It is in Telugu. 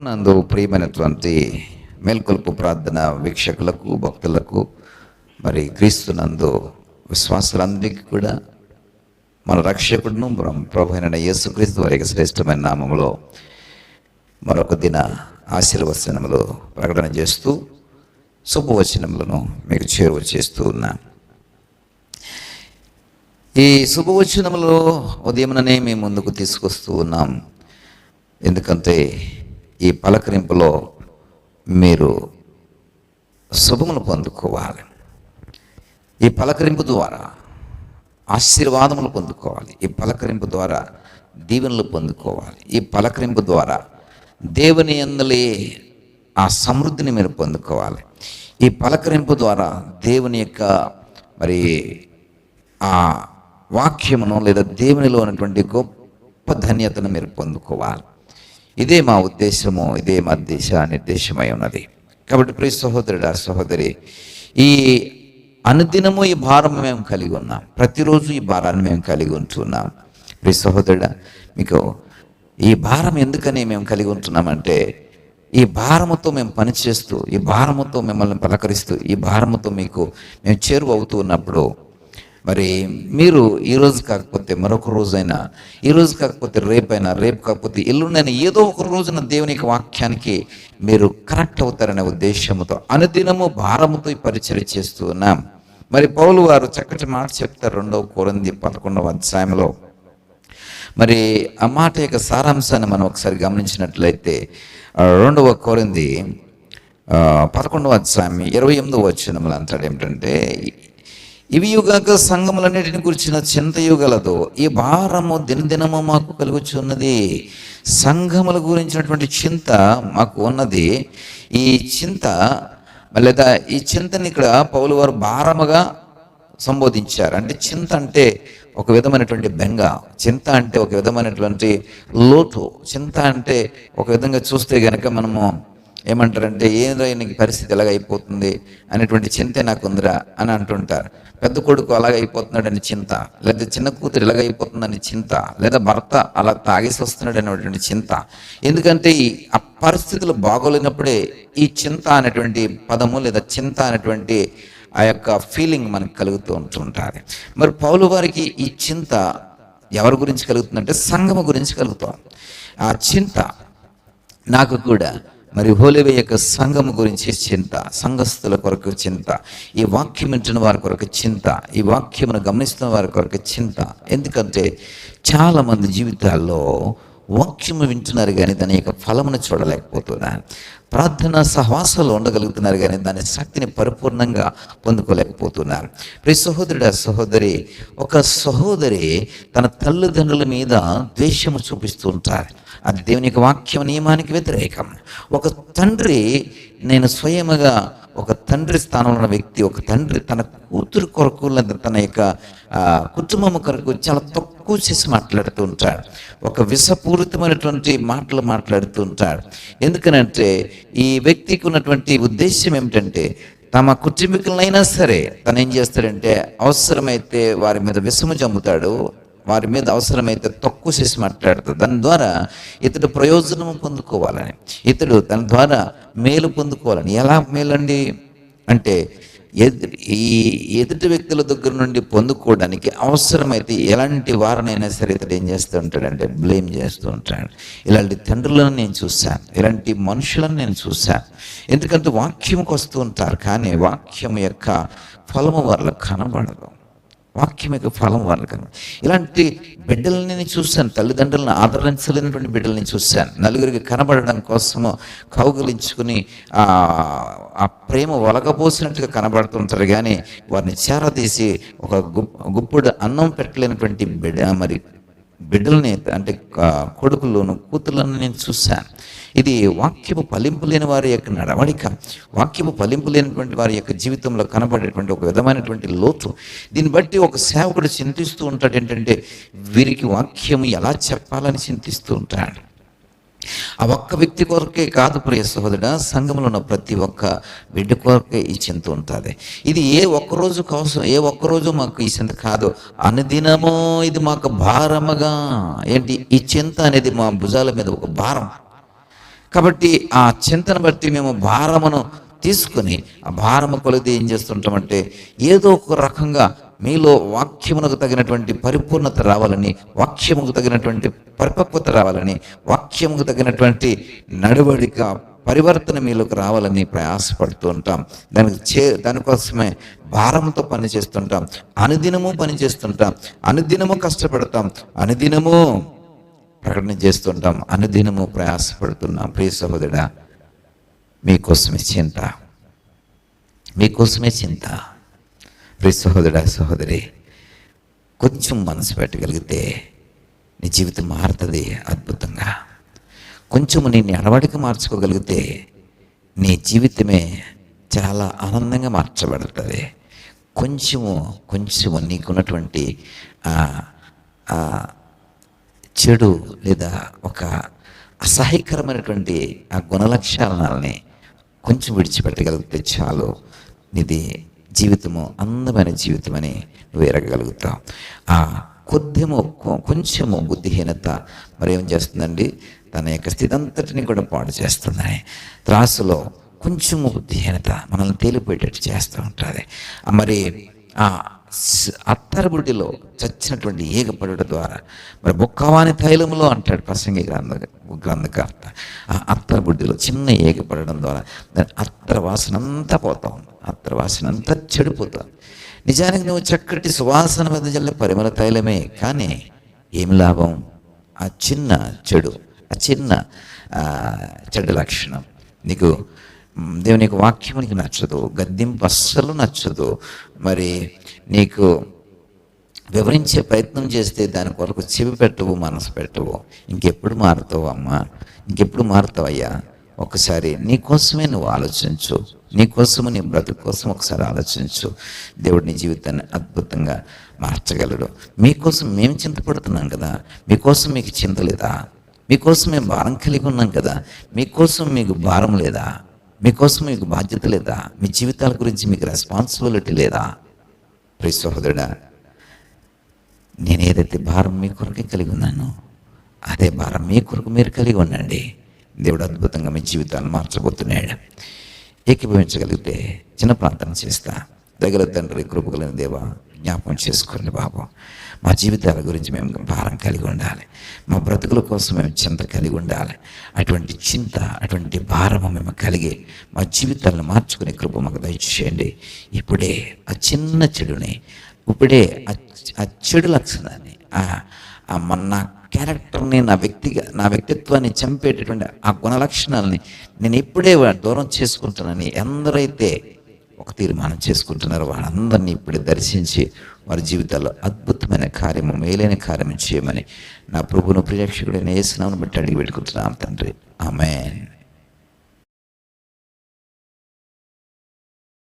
నందు ప్రియమైనటువంటి మేల్కొల్పు ప్రార్థన వీక్షకులకు, భక్తులకు, మరి క్రీస్తునందు విశ్వాసులందరికీ కూడా మన రక్షకుడును ప్రభు అయిన యేసుక్రీస్తు వారికి శ్రేష్టమైన నామములో మరొక దిన ఆశీర్వచనములు ప్రకటన చేస్తూ శుభవచనములను మీకు చేరువ చేస్తూ ఉన్నా. ఈ శుభవచనములో ఉదయముననే మేము ముందుకు తీసుకొస్తూ ఉన్నాం. ఎందుకంటే ఈ పలకరింపులో మీరు శుభములు పొందుకోవాలి. ఈ పలకరింపు ద్వారా ఆశీర్వాదములు పొందుకోవాలి. ఈ పలకరింపు ద్వారా దీవెనలు పొందుకోవాలి. ఈ పలకరింపు ద్వారా దేవుని యందలి ఆ సమృద్ధిని మీరు పొందుకోవాలి. ఈ పలకరింపు ద్వారా దేవుని యొక్క మరి ఆ వాక్యమును లేదా దేవునిలో ఉన్నటువంటి గొప్ప ధన్యతను మీరు పొందుకోవాలి. ఇదే మా ఉద్దేశము, ఇదే మా నిర్దేశమై ఉన్నది. కాబట్టి ప్రియ సహోదరుడా, సహోదరి, ఈ అనుదినము ఈ భారం మేము కలిగి ఉన్నాం. ప్రతిరోజు ఈ భారాన్ని మేము కలిగి ఉంటున్నాం. ప్రియ సహోదరుడా, మీకు ఈ భారం ఎందుకని మేము కలిగి ఉంటున్నామంటే, ఈ భారముతో మేము పనిచేస్తూ, ఈ భారముతో మిమ్మల్ని పలకరిస్తూ, ఈ భారముతో మీకు మేము చేరువ అవుతూ ఉన్నప్పుడు, మరి మీరు ఈరోజు కాకపోతే మరొక రోజైనా, ఈరోజు కాకపోతే రేపైనా, రేపు కాకపోతే ఎల్లుండైనా, ఏదో ఒక రోజున దేవుని యొక్క వాక్యానికి మీరు కనెక్ట్ అవుతారనే ఉద్దేశంతో అనుదినము భారముతో ఈ పరిచర్య చేస్తూ ఉన్నాం. మరి పౌలు వారు చక్కటి మాట చెప్తారు 2 కొరింథీ 11వ అధ్యాయంలో. మరి ఆ మాట యొక్క సారాంశాన్ని మనం ఒకసారి గమనించినట్లయితే 2 కొరింథీ 11వ అధ్యాయం 28వ వచనములు అంటాడు ఏమిటంటే, ఇవి యుగాక సంఘములన్నిటిని గురించిన చింతయు గలదు, ఈ భారము దినదినము మాకు కలుగుచున్నది. సంఘముల గురించినటువంటి చింత మాకు ఉన్నది. ఈ చింత లేదా ఈ చింతని ఇక్కడ పౌలు వారు భారముగా సంబోధించారు. అంటే చింత అంటే ఒక విధమైనటువంటి బెంగ, చింత అంటే ఒక విధమైనటువంటి లోటు, చింత అంటే ఒక విధంగా చూస్తే గనక మనము ఏమంటారంటే, ఏదో నీకు పరిస్థితి ఎలాగైపోతుంది అనేటువంటి చింతే నాకు ఉందిరా అని అంటుంటారు. పెద్ద కొడుకు అలాగైపోతున్నాడని చింత, లేదా చిన్న కూతురు ఇలాగైపోతుందని చింత, లేదా భర్త అలా తాగేసి వస్తున్నాడు అనేటువంటి చింత. ఎందుకంటే ఆ పరిస్థితులు బాగోలేనప్పుడే ఈ చింత అనేటువంటి పదము లేదా చింత అనేటువంటి ఆ యొక్క ఫీలింగ్ మనకు కలుగుతూ ఉంటుంటుంది. మరి పౌలు వారికి ఈ చింత ఎవరి గురించి కలుగుతుందంటే సంఘము గురించి కలుగుతాం. ఆ చింత నాకు కూడా మరి హోలీవే యొక్క సంఘము గురించి చింత, సంఘస్థుల కొరకు చింత, ఈ వాక్యం వింటున్న వారి కొరకు చింత, ఈ వాక్యమును గమనిస్తున్న వారి కొరకు చింత. ఎందుకంటే చాలామంది జీవితాల్లో వాక్యము వింటున్నారు కానీ దాని యొక్క ఫలమును చూడలేకపోతున్నారు. ప్రార్థన సహవాసాలు ఉండగలుగుతున్నారు కానీ దాని శక్తిని పరిపూర్ణంగా పొందుకోలేకపోతున్నారు. ప్రియ సహోదరుడా, సహోదరి, ఒక సహోదరి తన తల్లిదండ్రుల మీద ద్వేషము చూపిస్తూ ఉంటారు. అది దేవుని యొక్క వాక్యం నియమానికి వ్యతిరేకం. ఒక తండ్రి, నేను స్వయముగా ఒక తండ్రి స్థానంలో ఉన్న వ్యక్తి, ఒక తండ్రి తన కూతురు కొరకు లేదా తన యొక్క కుటుంబం కొరకు చాలా తక్కువ చేసి మాట్లాడుతూ ఉంటాడు. ఒక విషపూరితమైనటువంటి మాటలు మాట్లాడుతూ ఉంటాడు. ఎందుకనంటే ఈ వ్యక్తికి ఉన్నటువంటి ఉద్దేశం ఏమిటంటే, తమ కుటుంబీకులైనా సరే తను ఏం చేస్తాడంటే అవసరమైతే వారి మీద విషము జమ్ముతాడు, వారి మీద అవసరమైతే తక్కువ చేసి మాట్లాడుతాడు. దాని ద్వారా ఇతడు ప్రయోజనం పొందుకోవాలని, ఇతడు తన ద్వారా మేలు పొందుకోవాలని. ఎలా మేలండి అంటే, ఈ ఎదుటి వ్యక్తుల దగ్గర నుండి పొందుకోవడానికి అవసరమైతే ఎలాంటి వారినైనా సరే ఇతడు ఏం చేస్తూ ఉంటాడంటే బ్లేమ్ చేస్తూ ఉంటాడు. ఇలాంటి తండ్రులను నేను చూశాను, ఇలాంటి మనుషులను నేను చూశాను. ఎందుకంటే వాక్యంకి వస్తూ ఉంటారు కానీ వాక్యం యొక్క ఫలము వాళ్ళకు కనబడదు. వాక్యం యొక్క ఫలం వాళ్ళకి ఇలాంటి బిడ్డలని నేను చూశాను. తల్లిదండ్రులను ఆదరించలేనటువంటి బిడ్డలని చూశాను. నలుగురికి కనబడడం కోసము కౌగిలించుకుని ఆ ప్రేమ ఒలగపోసినట్టుగా కనబడుతుంటారు కానీ వారిని చేరదీసి ఒక గుప్పుడు అన్నం పెట్టలేనటువంటి బిడ్డలని అంటే కొడుకులను కూతుర్లను నేను చూశాను. ఇది వాక్యపు ఫలింపు లేని వారి యొక్క నడవడిక, వాక్యపు ఫలింపు లేనటువంటి వారి యొక్క జీవితంలో కనబడేటువంటి ఒక విధమైనటువంటి లోతు. దీన్ని బట్టి ఒక సేవకుడు చింతిస్తూ ఉంటాడు ఏంటంటే, వీరికి వాక్యము ఎలా చెప్పాలని చింతిస్తూ ఉంటాడు. ఆ ఒక్క వ్యక్తి కొరకే కాదు ప్రియ సహోదరుడా, సంఘంలో ఉన్న ప్రతి ఒక్క బిడ్డ కొరకే ఈ చింత ఉంటుంది. ఇది ఏ ఒక్కరోజు కోసం, ఏ ఒక్కరోజు మాకు ఈ చింత కాదు, అనుదినమో ఇది మాకు భారముగా. ఏంటి ఈ చింత అనేది మా భుజాల మీద ఒక భారం. కాబట్టి ఆ చింతను బట్టి మేము భారమును తీసుకొని ఆ భారము కొలిది ఏం చేస్తుంటామంటే ఏదో ఒక రకంగా మీలో వాక్యమునకు తగినటువంటి పరిపూర్ణత రావాలని, వాక్యముకు తగినటువంటి పరిపక్వత రావాలని, వాక్యముకు తగినటువంటి నడవడిక పరివర్తన మీలోకి రావాలని ప్రయాసపడుతూ ఉంటాం. దానికోసమే భారంతో పని చేస్తుంటాం, అనుదినము పని చేస్తుంటాం, అనుదినము కష్టపడతాం, అనుదినము ప్రకటన చేస్తుంటాం, అనుదినము ప్రయాసపడుతున్నాం. ప్రియ సహోదరుడా, మీకోసమే చింత, మీకోసమే చింత. ప్రియ సహోదరుడా, సహోదరి, కొంచెం మనసు పెట్టగలిగితే నీ జీవితం మారుతుంది అద్భుతంగా. కొంచెము నీ నడవడిక మార్చుకోగలిగితే నీ జీవితమే చాలా ఆనందంగా మార్చబడుతుంది. కొంచెము నీకున్నటువంటి చెడు లేదా ఒక అసహ్యకరమైనటువంటి ఆ గుణలక్షణాలని కొంచెం విడిచిపెట్టగలిగితే చాలు, నీది జీవితము అందమైన జీవితం అని నువ్వు ఎరగగలుగుతావు. ఆ కొంచెము బుద్ధిహీనత మరేం చేస్తుందండి, తన యొక్క స్థితి అంతటిని కూడా పాడు చేస్తుందని. త్రాసులో కొంచెము బుద్ధిహీనత మనల్ని తేలిపోయేటట్టు చేస్తూ ఉంటుంది. మరి ఆ అత్తరబుడ్డిలో చచ్చినటువంటి ఈగపడుట ద్వారా, మరి బొక్కవాని తైలములో అంటాడు ప్రసంగి గ్రంథకర్త, ఆ అత్తరబుడ్డిలో చిన్న ఈగపడడం ద్వారా దాని అత్తర వాసన అంతా పోతాం, అత్తర వాసన అంతా చెడిపోతాం. నిజానికి నువ్వు చక్కటి సువాసన మీద జల్లే పరిమళ తైలమే, కానీ ఏమి లాభం? ఆ చిన్న చెడు, ఆ చిన్న చెడు లక్షణం నీకు, దేవుని యొక్క వాక్యం నీకు నచ్చదు, గద్దింపు అస్సలు నచ్చదు. మరి నీకు వివరించే ప్రయత్నం చేస్తే దాని కొరకు చెవి పెట్టవు, మనసు పెట్టవు. ఇంకెప్పుడు మారుతావు అమ్మా, ఇంకెప్పుడు మారుతావు అయ్యా? ఒకసారి నీకోసమే నువ్వు ఆలోచించు, నీకోసము నీ బ్రతుకు కోసం ఒకసారి ఆలోచించు. దేవుడు నీ జీవితాన్ని అద్భుతంగా మార్చగలడు. మీకోసం మేము చింతపడుతున్నాం కదా, మీకోసం మీకు చింత లేదా? మీకోసం మేము భారం కలిగి ఉన్నాం కదా, మీకోసం మీకు భారం లేదా? మీకోసం మీకు బాధ్యత లేదా? మీ జీవితాల గురించి మీకు రెస్పాన్సిబిలిటీ లేదా? ప్రియ సహోదరుడా, నేను ఏదైతే భారం మీ కొరకే కలిగి ఉన్నానో అదే భారం మీ కొరకు మీరు కలిగి ఉండండి. దేవుడు అద్భుతంగా మీ జీవితాన్ని మార్చబోతున్నాడు. ఏకీభవించగలిగితే చిన్న ప్రార్థన చేస్తా. దగ్గర తండ్రి, కృపగలిగిన దేవా, జ్ఞాపకం చేసుకోండి బాబు. మా జీవితాల గురించి మేము భారం కలిగి ఉండాలి, మా బ్రతుకుల కోసం మేము చింత కలిగి ఉండాలి. అటువంటి చింత, అటువంటి భారము మేము కలిగి మా జీవితాలను మార్చుకునే కృప మాకు దయచేయండి. ఇప్పుడే ఆ చిన్న చెడుని, ఇప్పుడే ఆ చెడు లక్షణాన్ని, నా క్యారెక్టర్ని, నా వ్యక్తిత్వాన్ని చంపేటటువంటి ఆ గుణలక్షణాలని నేను ఇప్పుడే దూరం చేసుకుంటానని ఎందరైతే ఒక తీర్మానం చేసుకుంటున్నారో వాళ్ళందరినీ ఇప్పుడే దర్శించి వారి జీవితాల్లో అద్భుతమైన కార్యము, మేలైన కార్యము చేయమని నా ప్రభువును, ప్రియరక్షకుడైన యేసు నామమున బట్టి అడిగి పెట్టుకుంటున్నాం తండ్రి. ఆమేన్.